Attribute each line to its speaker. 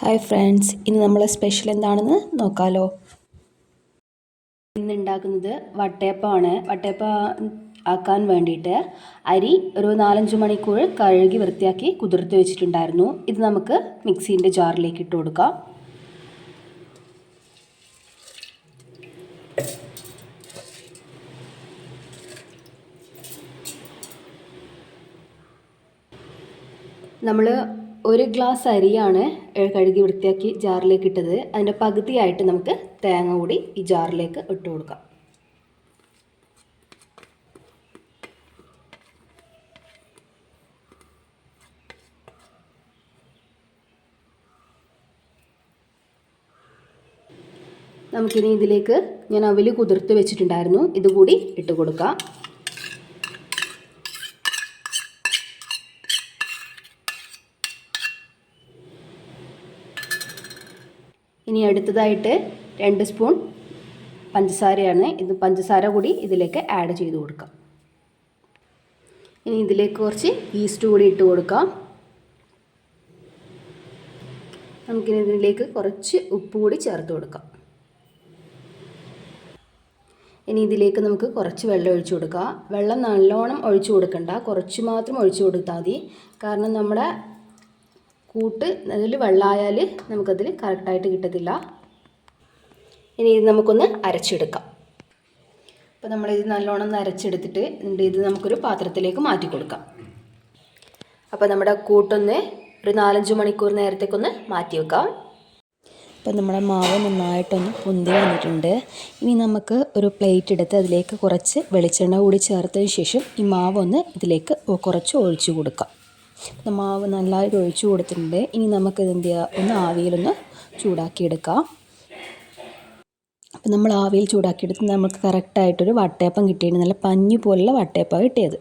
Speaker 1: Hi friends, ഇന്ന് നമ്മളെ special എന്താണെന്ന് നോക്കാമല്ലോ. ഇന്ന് ഉണ്ടാക്കുന്നത് വട്ടയപ്പമാണ്. വട്ടയപ്പം ആക്കാൻ വേണ്ടിയിട്ട് അരി ഒരു 4-5 മണിക്കൂർ കഴുകി വൃത്തിയാക്കി കുതിർത്ത് വെച്ചിട്ടുണ്ടായിരുന്നു. ഇത് നമുക്ക് മിക്സീൻ്റെ ജാറിലേക്ക് ഇട്ട് കൊടുക്കാം. നമ്മൾ 1 ഗ്ലാസ് അരിയാണ് കഴുകി വൃത്തിയാക്കി ജാറിലേക്ക് ഇട്ടത്. അതിൻ്റെ പകുതിയായിട്ട് നമുക്ക് തേങ്ങ കൂടി ഈ ജാറിലേക്ക് ഇട്ട് കൊടുക്കാം. നമുക്കിനി ഇതിലേക്ക് ഞാൻ അവൽ കുതിർത്ത് വെച്ചിട്ടുണ്ടായിരുന്നു, ഇതുകൂടി ഇട്ട് കൊടുക്കാം. ഇനി അടുത്തതായിട്ട് 2 സ്പൂൺ പഞ്ചസാരയാണ്. ഇത് പഞ്ചസാര കൂടി ഇതിലേക്ക് ആഡ് ചെയ്ത് കൊടുക്കാം. ഇനി ഇതിലേക്ക് കുറച്ച് ഈസ്റ്റ് കൂടി ഇട്ട് കൊടുക്കാം. നമുക്കിനി ഇതിലേക്ക് കുറച്ച് ഉപ്പ് കൂടി ചേർത്ത് കൊടുക്കാം. ഇനി ഇതിലേക്ക് നമുക്ക് കുറച്ച് വെള്ളം ഒഴിച്ചു കൊടുക്കാം. വെള്ളം നല്ലോണം ഒഴിച്ചു കൊടുക്കണ്ട, കുറച്ച് മാത്രം ഒഴിച്ചു കൊടുത്താൽ മതി. കാരണം നമ്മുടെ കൂട്ട് അതിൽ വെള്ളമായാൽ നമുക്കതിൽ കറക്റ്റായിട്ട് കിട്ടത്തില്ല. ഇനി ഇത് നമുക്കൊന്ന് അരച്ചെടുക്കാം. അപ്പോൾ നമ്മളിത് നല്ലോണം ഒന്ന് അരച്ചെടുത്തിട്ട് ഇത് നമുക്കൊരു പാത്രത്തിലേക്ക് മാറ്റി കൊടുക്കാം. അപ്പോൾ നമ്മുടെ കൂട്ടൊന്ന് ഒരു 4-5 മണിക്കൂർ നേരത്തേക്കൊന്ന് മാറ്റി വെക്കാം. അപ്പോൾ നമ്മുടെ മാവ് നന്നായിട്ടൊന്ന് പൊന്തി വന്നിട്ടുണ്ട്. ഇനി നമുക്ക് ഒരു പ്ലേറ്റ് എടുത്ത് അതിലേക്ക് കുറച്ച് വെളിച്ചെണ്ണ കൂടി ചേർത്തതിന് ശേഷം ഈ മാവൊന്ന് ഇതിലേക്ക് കുറച്ച് ഒഴിച്ചു കൊടുക്കാം. മാവ് നല്ലതായിട്ട് ഒഴിച്ചു കൊടുത്തിട്ടുണ്ട്. ഇനി നമുക്കിത് എന്ത് ചെയ്യുക, ഒന്ന് ആവിയിലൊന്ന് ചൂടാക്കിയെടുക്കാം. അപ്പോൾ നമ്മൾ ആവിയിൽ ചൂടാക്കിയെടുത്ത് നമുക്ക് കറക്റ്റായിട്ടൊരു വട്ടയപ്പം കിട്ടിയിട്ട് നല്ല പഞ്ഞി പോലുള്ള വട്ടയപ്പം കിട്ടിയത്.